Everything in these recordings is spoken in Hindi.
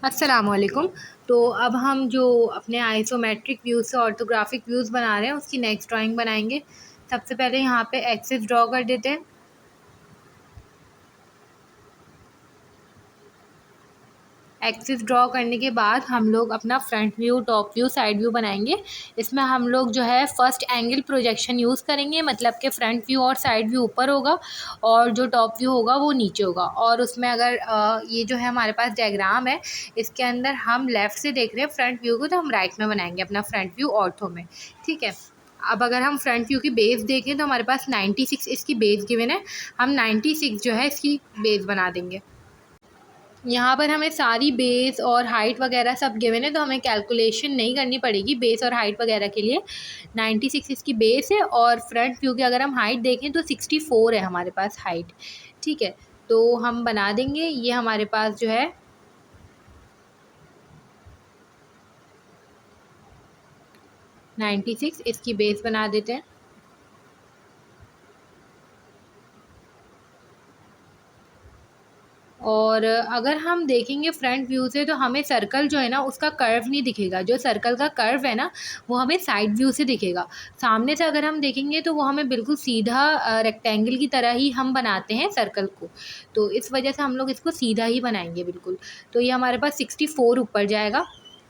अस्सलामुअलैकुम। तो अब हम जो अपने आइसोमेट्रिक व्यूज़ से ऑर्थोग्राफ़िक व्यूज़ बना रहे हैं उसकी नेक्स्ट ड्राइंग बनाएंगे। सबसे पहले यहाँ पे एक्सिस ड्रॉ कर देते हैं। एक्सिस ड्रॉ करने के बाद हम लोग अपना front view, top view, side view बनाएंगे। इसमें हम लोग जो है फर्स्ट एंगल प्रोजेक्शन यूज़ करेंगे, मतलब कि फ्रंट व्यू और साइड व्यू ऊपर होगा और जो टॉप व्यू होगा वो नीचे होगा। और उसमें अगर ये जो है हमारे पास डायग्राम है, इसके अंदर हम लेफ़्ट से देख रहे हैं फ्रंट व्यू को, तो हम राइट में बनाएंगे अपना फ्रंट व्यू ऑर्थो में। ठीक है। अब अगर हम फ्रंट व्यू की बेस देखें तो हमारे पास 96 इसकी बेस गिवन है। हम 96 जो है इसकी बेस बना देंगे। यहाँ पर हमें सारी बेस और हाइट वगैरह सब गिवन है, तो हमें कैलकुलेशन नहीं करनी पड़ेगी बेस और हाइट वगैरह के लिए। 96 इसकी बेस है और फ्रंट व्यू की अगर हम हाइट देखें तो 64 है हमारे पास हाइट। ठीक है, तो हम बना देंगे। ये हमारे पास जो है 96 इसकी बेस बना देते हैं। और अगर हम देखेंगे फ्रंट व्यू से तो हमें सर्कल जो है ना उसका कर्व नहीं दिखेगा। जो सर्कल का कर्व है ना वो हमें साइड व्यू से दिखेगा। सामने से अगर हम देखेंगे तो वो हमें बिल्कुल सीधा रेक्टेंगल की तरह ही हम बनाते हैं सर्कल को। तो इस वजह से हम लोग इसको सीधा ही बनाएंगे बिल्कुल। तो ये हमारे पास 64 ऊपर जाएगा।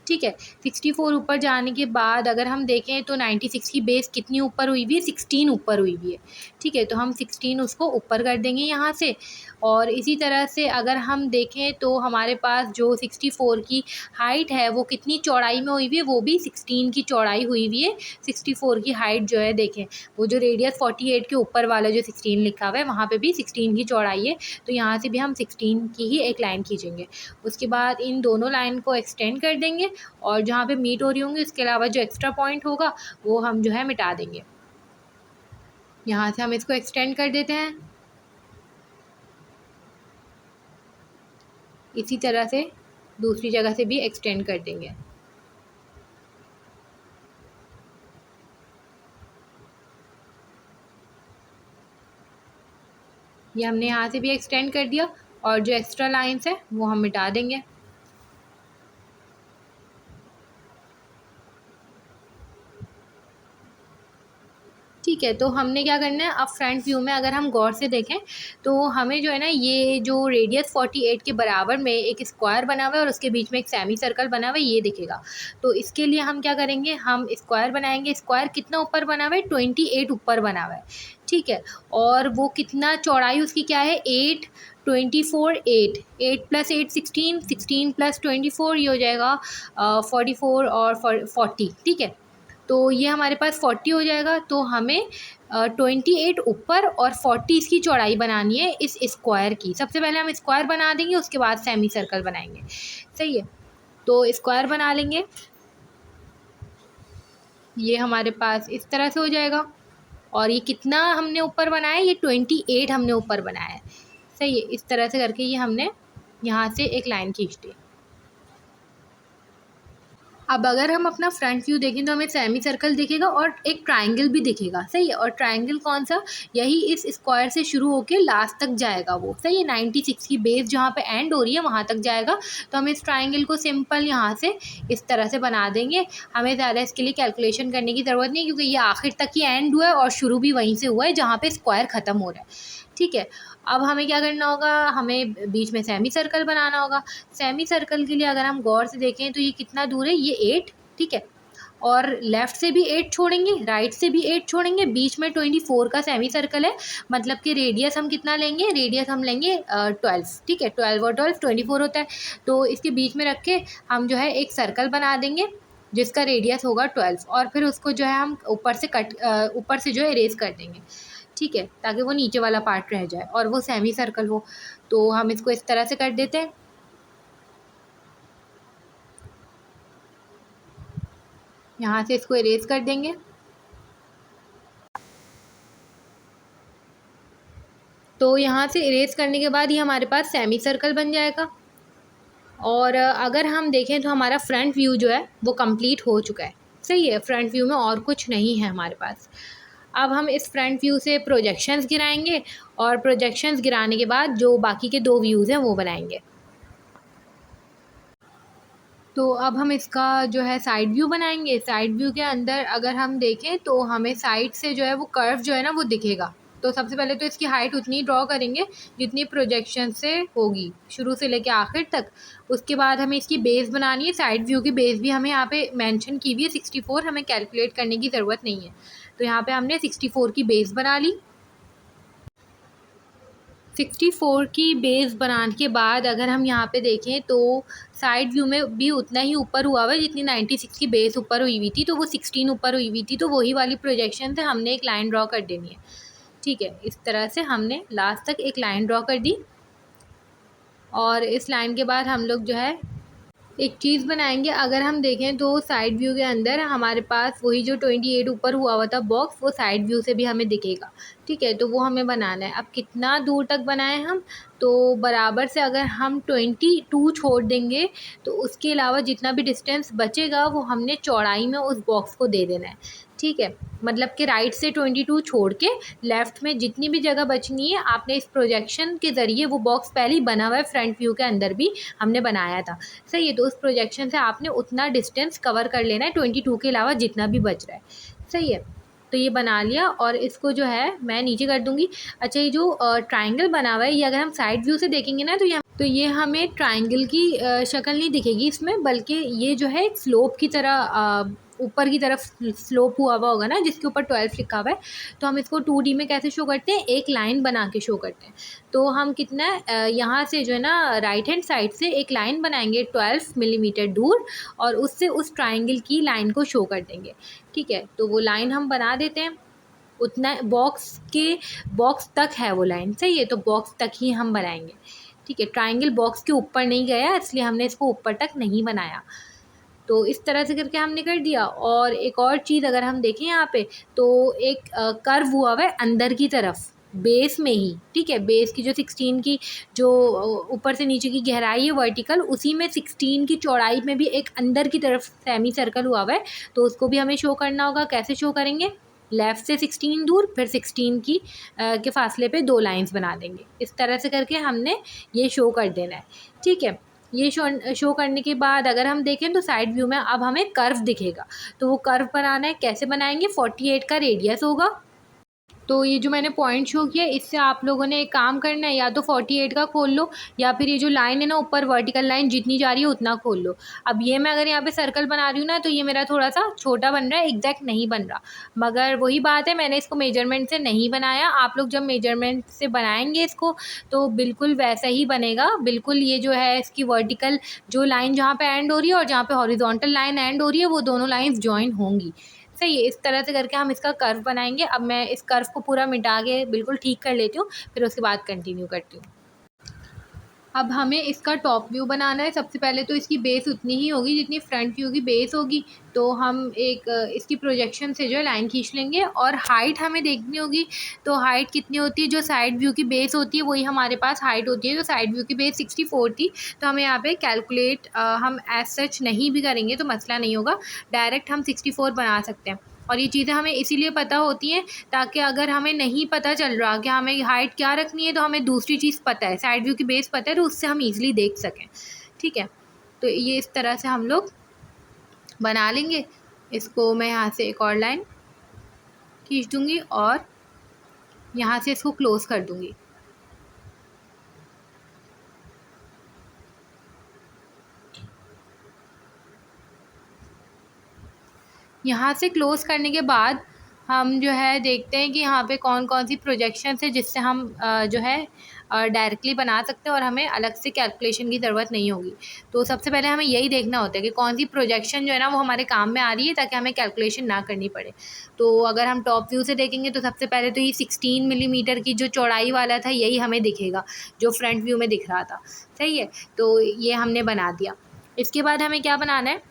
ठीक है, 64 ऊपर जाने के बाद अगर हम देखें तो 96 की बेस कितनी ऊपर हुई हुई है, 16 ऊपर हुई हुई है। ठीक है, तो हम 16 उसको ऊपर कर देंगे यहाँ से। और इसी तरह से अगर हम देखें तो हमारे पास जो 64 की हाइट है वो कितनी चौड़ाई में हुई हुई है, वो भी 16 की चौड़ाई हुई हुई है। 64 की हाइट जो है देखें, वो जो रेडियस 48 के ऊपर वाला जो 16 लिखा हुआ है वहाँ पे भी 16 की चौड़ाई है। तो यहाँ से भी हम 16 की ही एक लाइन खींचेंगे। उसके बाद इन दोनों लाइन को एक्सटेंड कर देंगे और जहाँ पे मीट हो रही होंगी उसके अलावा जो एक्स्ट्रा पॉइंट होगा वो हम जो है मिटा देंगे। यहाँ से हम इसको एक्सटेंड कर देते हैं। इसी तरह से दूसरी जगह से भी एक्सटेंड कर देंगे। ये हमने यहाँ से भी एक्सटेंड कर दिया और जो एक्स्ट्रा लाइंस है वो हम मिटा देंगे। ठीक है, तो हमने क्या करना है, अब फ्रंट व्यू में अगर हम गौर से देखें तो हमें जो है ना ये जो रेडियस 48 के बराबर में एक स्क्वायर बना हुआ है और उसके बीच में एक सेमी सर्कल बना हुआ है, ये दिखेगा। तो इसके लिए हम क्या करेंगे, हम स्क्वायर बनाएंगे। स्क्वायर कितना ऊपर बना हुआ है, 28 ऊपर बना हुआ है। ठीक है, और वो कितना चौड़ाई उसकी क्या है, 8, 24, 8, 8 + 8 16, 16 + 24 ये हो जाएगा 44 और 40। ठीक है, तो ये हमारे पास 40 हो जाएगा। तो हमें 28 ऊपर और 40 इसकी चौड़ाई बनानी है इस स्क्वायर की। सबसे पहले हम स्क्वायर बना देंगे, उसके बाद सेमी सर्कल बनाएंगे। सही है, तो स्क्वायर बना लेंगे। ये हमारे पास इस तरह से हो जाएगा। और ये कितना हमने ऊपर बनाया है, ये 28 हमने ऊपर बनाया है। सही है, इस तरह से करके ये हमने यहाँ से एक लाइन खींच दी। अब अगर हम अपना फ्रंट व्यू देखें तो हमें सेमी सर्कल दिखेगा और एक ट्रायंगल भी दिखेगा। सही है, और ट्रायंगल कौन सा, यही इस स्क्वायर से शुरू होकर लास्ट तक जाएगा वो। सही है, 96 की बेस जहाँ पे एंड हो रही है वहाँ तक जाएगा। तो हम इस ट्रायंगल को सिंपल यहाँ से इस तरह से बना देंगे। हमें ज़्यादा इसके लिए कैलकुलेशन करने की ज़रूरत नहीं, क्योंकि ये आखिर तक ही एंड हुआ है और शुरू भी वहीं से हुआ है जहाँ पे स्क्वायर ख़त्म हो रहा है। ठीक है, अब हमें क्या करना होगा, हमें बीच में सेमी सर्कल बनाना होगा। सेमी सर्कल के लिए अगर हम गौर से देखें तो ये कितना दूर है, ये 8। ठीक है, और लेफ़्ट से भी 8 छोड़ेंगे, राइट से भी 8 छोड़ेंगे, बीच में 24 का सेमी सर्कल है। मतलब कि रेडियस हम कितना लेंगे, रेडियस हम लेंगे 12। ठीक है, 12 और 12 24 होता है। तो इसके बीच में रख के हम जो है एक सर्कल बना देंगे जिसका रेडियस होगा 12, और फिर उसको जो है हम ऊपर से जो है इरेज कर देंगे। ठीक है, ताकि वो नीचे वाला पार्ट रह जाए और वो सेमी सर्कल हो। तो हम इसको इस तरह से कर देते हैं। यहाँ से इसको इरेज कर देंगे। तो यहाँ से इरेज करने के बाद ये हमारे पास सेमी सर्कल बन जाएगा। और अगर हम देखें तो हमारा फ्रंट व्यू जो है वो कंप्लीट हो चुका है। सही है, फ्रंट व्यू में और कुछ नहीं है हमारे पास। अब हम इस फ्रंट व्यू से प्रोजेक्शंस गिराएंगे और प्रोजेक्शंस गिराने के बाद जो बाकी के दो व्यूज़ हैं वो बनाएंगे। तो अब हम इसका जो है साइड व्यू बनाएंगे। साइड व्यू के अंदर अगर हम देखें तो हमें साइड से जो है वो कर्व जो है ना वो दिखेगा। तो सबसे पहले तो इसकी हाइट उतनी ड्रॉ करेंगे जितनी प्रोजेक्शन से होगी, शुरू से लेके आखिर तक। उसके बाद हमें इसकी बेस बनानी है। साइड व्यू की बेस भी हमें यहाँ पे मेंशन की हुई है 64, हमें कैलकुलेट करने की ज़रूरत नहीं है। तो यहाँ पे हमने 64 की बेस बना ली। 64 की बेस बनाने के बाद अगर हम यहाँ पे देखें तो साइड व्यू में भी उतना ही ऊपर हुआ हुआ है जितनी 96 की बेस ऊपर हुई हुई थी, तो वो 16 ऊपर हुई हुई थी। तो वही वाली प्रोजेक्शन से हमने एक लाइन ड्रॉ कर देनी है। ठीक है, इस तरह से हमने लास्ट तक एक लाइन ड्रॉ कर दी। और इस लाइन के बाद हम लोग जो है एक चीज़ बनाएंगे। अगर हम देखें तो साइड व्यू के अंदर हमारे पास वही जो 28 ऊपर हुआ हुआ था बॉक्स, वो साइड व्यू से भी हमें दिखेगा। ठीक है, तो वो हमें बनाना है। अब कितना दूर तक बनाएं हम, तो बराबर से अगर हम 22 छोड़ देंगे तो उसके अलावा जितना भी डिस्टेंस बचेगा वो हमने चौड़ाई में उस बॉक्स को दे देना है। ठीक है, मतलब कि राइट से 22 छोड़ के लेफ़्ट में जितनी भी जगह बचनी है आपने इस प्रोजेक्शन के ज़रिए, वो बॉक्स पहले ही बना हुआ है फ्रंट व्यू के अंदर भी हमने बनाया था। सही है, तो उस प्रोजेक्शन से आपने उतना डिस्टेंस कवर कर लेना है 22 के अलावा जितना भी बच रहा है। सही है, तो ये बना लिया और इसको जो है मैं नीचे कर दूँगी। अच्छा, ये जो ट्रायंगल बना हुआ है ये अगर हम साइड व्यू से देखेंगे ना तो ये हमें ट्रायंगल की शक्ल नहीं दिखेगी इसमें, बल्कि ये जो है एक स्लोप की तरह ऊपर की तरफ स्लोप हुआ हुआ होगा ना, जिसके ऊपर 12 लिखा हुआ है। तो हम इसको 2D में कैसे शो करते हैं, एक लाइन बना के शो करते हैं। तो हम कितना यहाँ से जो है ना राइट हैंड साइड से एक लाइन बनाएंगे 12 मिलीमीटर दूर, और उससे उस ट्रायंगल की लाइन को शो कर देंगे। ठीक है, तो वो लाइन हम बना देते हैं। उतना बॉक्स तक है वो लाइन। सही है, तो बॉक्स तक ही हम बनाएंगे। ठीक है, ट्रायंगल बॉक्स के ऊपर नहीं गया इसलिए हमने इसको ऊपर तक नहीं बनाया। तो इस तरह से करके हमने कर दिया। और एक और चीज़ अगर हम देखें यहाँ पे तो एक कर्व हुआ हुआ है अंदर की तरफ बेस में ही। ठीक है, बेस की जो 16 की जो ऊपर से नीचे की गहराई है वर्टिकल, उसी में 16 की चौड़ाई में भी एक अंदर की तरफ सेमी सर्कल हुआ हुआ है। तो उसको भी हमें शो करना होगा। कैसे शो करेंगे, लेफ़्ट से 16 दूर, फिर 16 की के फासले पे 2 लाइंस बना देंगे। इस तरह से करके हमने ये शो कर देना है। ठीक है, ये शो करने के बाद अगर हम देखें तो साइड व्यू में अब हमें कर्व दिखेगा। तो वो कर्व बनाना है। कैसे बनाएंगे, 48 का रेडियस होगा। तो ये जो मैंने पॉइंट शो किया इससे आप लोगों ने एक काम करना है, या तो 48 का खोल लो, या फिर ये जो लाइन है ना ऊपर वर्टिकल लाइन जितनी जा रही है उतना खोल लो। अब ये मैं अगर यहाँ पे सर्कल बना रही हूँ ना तो ये मेरा थोड़ा सा छोटा बन रहा है, एग्जैक्ट नहीं बन रहा। मगर वही बात है, मैंने इसको मेजरमेंट से नहीं बनाया। आप लोग जब मेजरमेंट से बनाएंगे इसको तो बिल्कुल वैसा ही बनेगा। बिल्कुल ये जो है इसकी वर्टिकल जो लाइन जहाँ पे एंड हो रही है और जहाँ पे हॉरिजॉन्टल लाइन एंड हो रही है वो दोनों लाइंस जॉइन होंगी। सही है, इस तरह से करके हम इसका कर्व बनाएंगे। अब मैं इस कर्व को पूरा मिटा के बिल्कुल ठीक कर लेती हूँ, फिर उसके बाद कंटिन्यू करती हूँ। अब हमें इसका टॉप व्यू बनाना है। सबसे पहले तो इसकी बेस उतनी ही होगी जितनी फ्रंट व्यू की बेस होगी। तो हम एक इसकी प्रोजेक्शन से जो है लाइन खींच लेंगे और हाइट हमें देखनी होगी। तो हाइट कितनी होती है, जो साइड व्यू की बेस होती है वही हमारे पास हाइट होती है। तो साइड व्यू की बेस 64 थी, तो हमें यहाँ पे कैलकुलेट हम एज सच नहीं भी करेंगे तो मसला नहीं होगा, डायरेक्ट हम 64 बना सकते हैं। और ये चीज़ें हमें इसीलिए पता होती हैं ताकि अगर हमें नहीं पता चल रहा कि हमें हाइट क्या रखनी है तो हमें दूसरी चीज़ पता है, साइड व्यू की बेस पता है, तो उससे हम ईज़िली देख सकें। ठीक है, तो ये इस तरह से हम लोग बना लेंगे। इसको मैं यहाँ से एक और लाइन खींच दूँगी और यहाँ से इसको क्लोज़ कर दूँगी। यहाँ से क्लोज़ करने के बाद हम जो है देखते हैं कि यहाँ पे कौन कौन सी प्रोजेक्शंस है जिससे हम जो है डायरेक्टली बना सकते हैं और हमें अलग से कैलकुलेशन की ज़रूरत नहीं होगी। तो सबसे पहले हमें यही देखना होता है कि कौन सी प्रोजेक्शन जो है ना वो हमारे काम में आ रही है ताकि हमें कैलकुलेशन ना करनी पड़े। तो अगर हम टॉप व्यू से देखेंगे तो सबसे पहले तो ये 16 मिलीमीटर की जो चौड़ाई वाला था यही हमें दिखेगा जो फ्रंट व्यू में दिख रहा था। सही है, तो ये हमने बना दिया। इसके बाद हमें क्या बनाना है,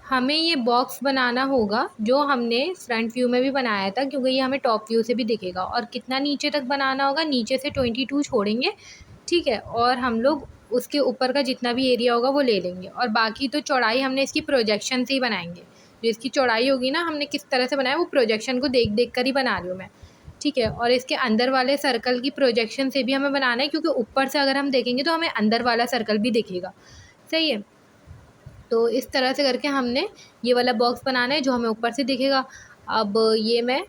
हमें ये बॉक्स बनाना होगा जो हमने फ्रंट व्यू में भी बनाया था, क्योंकि ये हमें टॉप व्यू से भी दिखेगा। और कितना नीचे तक बनाना होगा, नीचे से 22 छोड़ेंगे। ठीक है, और हम लोग उसके ऊपर का जितना भी एरिया होगा वो ले लेंगे, और बाकी तो चौड़ाई हमने इसकी प्रोजेक्शन से ही बनाएंगे। जो इसकी चौड़ाई होगी ना, हमने किस तरह से बनाया वो प्रोजेक्शन को देख देख कर ही बना रही हूँ मैं। ठीक है, और इसके अंदर वाले सर्कल की प्रोजेक्शन से भी हमें बनाना है, क्योंकि ऊपर से अगर हम देखेंगे तो हमें अंदर वाला सर्कल भी दिखेगा। सही है, तो इस तरह से करके हमने ये वाला बॉक्स बनाना है जो हमें ऊपर से दिखेगा। अब ये मैं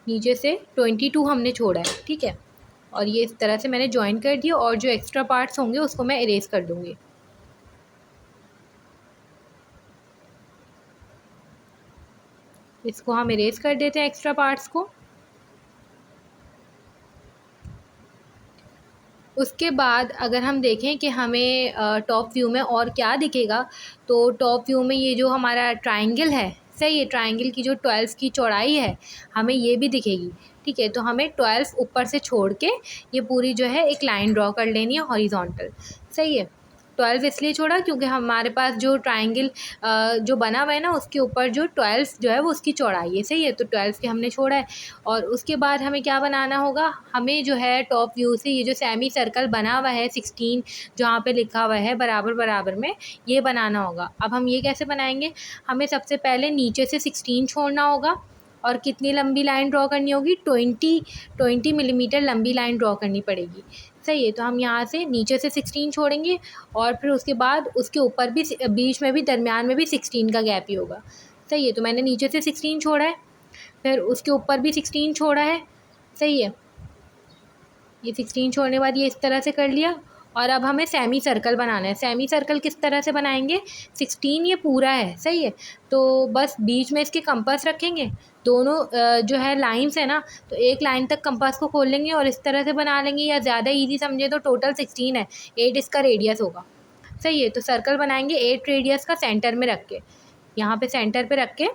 नीचे से 22 हमने छोड़ा है, ठीक है। और ये इस तरह से मैंने जॉइन कर दिया और जो एक्स्ट्रा पार्ट्स होंगे उसको मैं इरेज कर दूँगी। इसको हम इरेज कर देते हैं एक्स्ट्रा पार्ट्स को। उसके बाद अगर हम देखें कि हमें टॉप व्यू में और क्या दिखेगा, तो टॉप व्यू में ये जो हमारा ट्रायंगल है, सही है, ट्रायंगल की जो 12 की चौड़ाई है हमें ये भी दिखेगी, ठीक है। तो हमें 12 ऊपर से छोड़ के ये पूरी जो है एक लाइन ड्रॉ कर लेनी है हॉरिजॉन्टल, सही है। 12 इसलिए छोड़ा क्योंकि हमारे पास जो ट्रायंगल जो बना हुआ है ना उसके ऊपर जो 12 जो है वो उसकी चौड़ाई है, सही है। तो 12 के हमने छोड़ा है। और उसके बाद हमें क्या बनाना होगा, हमें जो है टॉप व्यू से ये जो सेमी सर्कल बना हुआ है 16 जहाँ पे लिखा हुआ है बराबर बराबर में, ये बनाना होगा। अब हम ये कैसे बनाएंगे, हमें सबसे पहले नीचे से 16 छोड़ना होगा और कितनी लंबी लाइन ड्रॉ करनी होगी, 20 मिलीमीटर लंबी लाइन ड्रॉ करनी पड़ेगी, सही है। तो हम यहाँ से नीचे से 16 छोड़ेंगे और फिर उसके बाद उसके ऊपर भी बीच में भी दरमियान में भी 16 का गैप ही होगा, सही है। तो मैंने नीचे से 16 छोड़ा है, फिर उसके ऊपर भी 16 छोड़ा है, सही है। ये 16 छोड़ने के बाद ये इस तरह से कर लिया। और अब हमें सेमी सर्कल बनाना है। सेमी सर्कल किस तरह से बनाएंगे, 16 ये पूरा है, सही है। तो बस बीच में इसके कंपास रखेंगे, दोनों जो है लाइंस है ना, तो एक लाइन तक कंपास को खोल लेंगे और इस तरह से बना लेंगे, या ज़्यादा ईजी समझे तो टोटल 16 है, 8 इसका रेडियस होगा, सही है। तो सर्कल बनाएंगे 8 रेडियस का सेंटर में रख के, यहाँ पे सेंटर पे रख के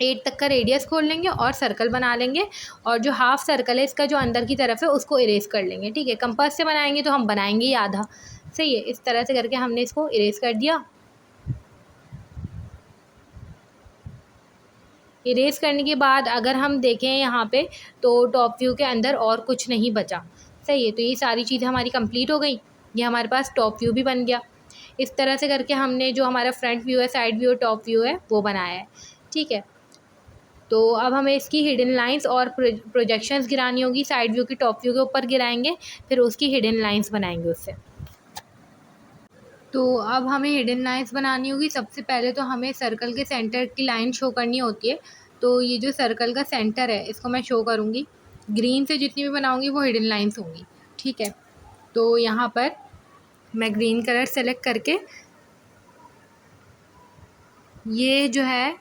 8 तक का रेडियस खोल लेंगे और सर्कल बना लेंगे। और जो हाफ सर्कल है इसका जो अंदर की तरफ है उसको इरेज कर लेंगे, ठीक है। कंपास से बनाएंगे तो हम बनाएंगे ही आधा, सही है। इस तरह से करके हमने इसको इरेज कर दिया। इरेज करने के बाद अगर हम देखें यहाँ पे तो टॉप व्यू के अंदर और कुछ नहीं बचा, सही है। तो ये सारी चीज़ें हमारी कंप्लीट हो गई, ये हमारे पास टॉप व्यू भी बन गया। इस तरह से करके हमने जो हमारा फ्रंट व्यू है, साइड व्यू, टॉप व्यू है वो बनाया है, ठीक है। तो अब हमें इसकी हिडन लाइंस और प्रोजेक्शंस गिरानी होगी। साइड व्यू की टॉप व्यू के ऊपर गिराएंगे, फिर उसकी हिडन लाइंस बनाएंगे उससे। तो अब हमें हिडन लाइंस बनानी होगी। सबसे पहले तो हमें सर्कल के सेंटर की लाइन शो करनी होती है। तो ये जो सर्कल का सेंटर है इसको मैं शो करूँगी, ग्रीन से जितनी भी बनाऊँगी वो हिडन लाइंस होंगी, ठीक है। तो यहाँ पर मैं ग्रीन कलर सेलेक्ट करके ये जो है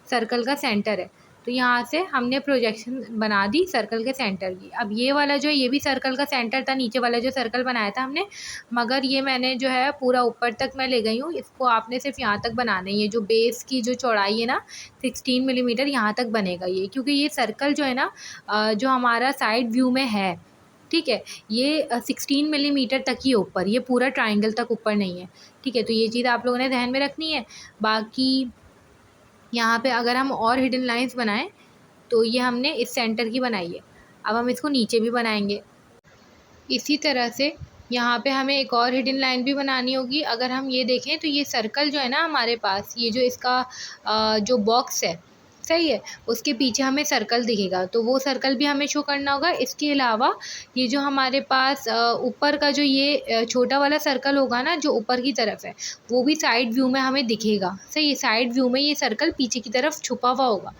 सर्कल का सेंटर है, तो यहाँ से हमने प्रोजेक्शन बना दी सर्कल के सेंटर की। अब ये वाला जो है ये भी सर्कल का सेंटर था, नीचे वाला जो सर्कल बनाया था हमने, मगर ये मैंने जो है पूरा ऊपर तक मैं ले गई हूँ। इसको आपने सिर्फ यहाँ तक बनाना है, ये जो बेस की जो चौड़ाई है ना 16 मिलीमीटर यहाँ तक बनेगा ये, क्योंकि ये सर्कल जो है ना जो हमारा साइड व्यू में है, ठीक है, ये 16 मिलीमीटर तक ही ऊपर, ये पूरा ट्राइंगल तक ऊपर नहीं है, ठीक है। तो ये चीज़ आप लोगों ने ध्यान में रखनी है। बाकी यहाँ पे अगर हम और हिडन लाइंस बनाएं तो ये हमने इस सेंटर की बनाई है, अब हम इसको नीचे भी बनाएंगे। इसी तरह से यहाँ पे हमें एक और हिडन लाइन भी बनानी होगी। अगर हम ये देखें तो ये सर्कल जो है ना हमारे पास, ये जो इसका जो बॉक्स है, सही है, उसके पीछे हमें सर्कल दिखेगा, तो वो सर्कल भी हमें शो करना होगा। इसके अलावा ये जो हमारे पास ऊपर का जो ये छोटा वाला सर्कल होगा ना जो ऊपर की तरफ है, वो भी साइड व्यू में हमें दिखेगा, सही है। साइड व्यू में ये सर्कल पीछे की तरफ छुपा हुआ होगा,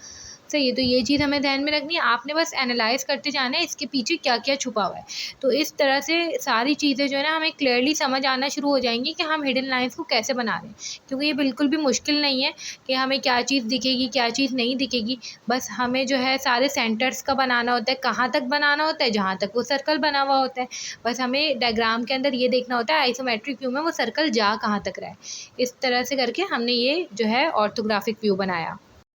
सही है। तो ये चीज़ हमें ध्यान में रखनी है, आपने बस एनालाइज़ करते जाना है इसके पीछे क्या क्या छुपा हुआ है। तो इस तरह से सारी चीज़ें जो है ना हमें क्लियरली समझ आना शुरू हो जाएंगी कि हम हिडन लाइंस को कैसे बना रहे हैं, क्योंकि ये बिल्कुल भी मुश्किल नहीं है कि हमें क्या चीज़ दिखेगी क्या चीज़ नहीं दिखेगी। बस हमें जो है सारे सेंटर्स का बनाना होता है, कहाँ तक बनाना होता है, जहाँ तक वो सर्कल बना हुआ होता है। बस हमें डायग्राम के अंदर ये देखना होता है आइसोमेट्रिक व्यू में वो सर्कल जा कहाँ तक रहा है। इस तरह से करके हमने ये जो है ऑर्थोग्राफिक व्यू बनाया।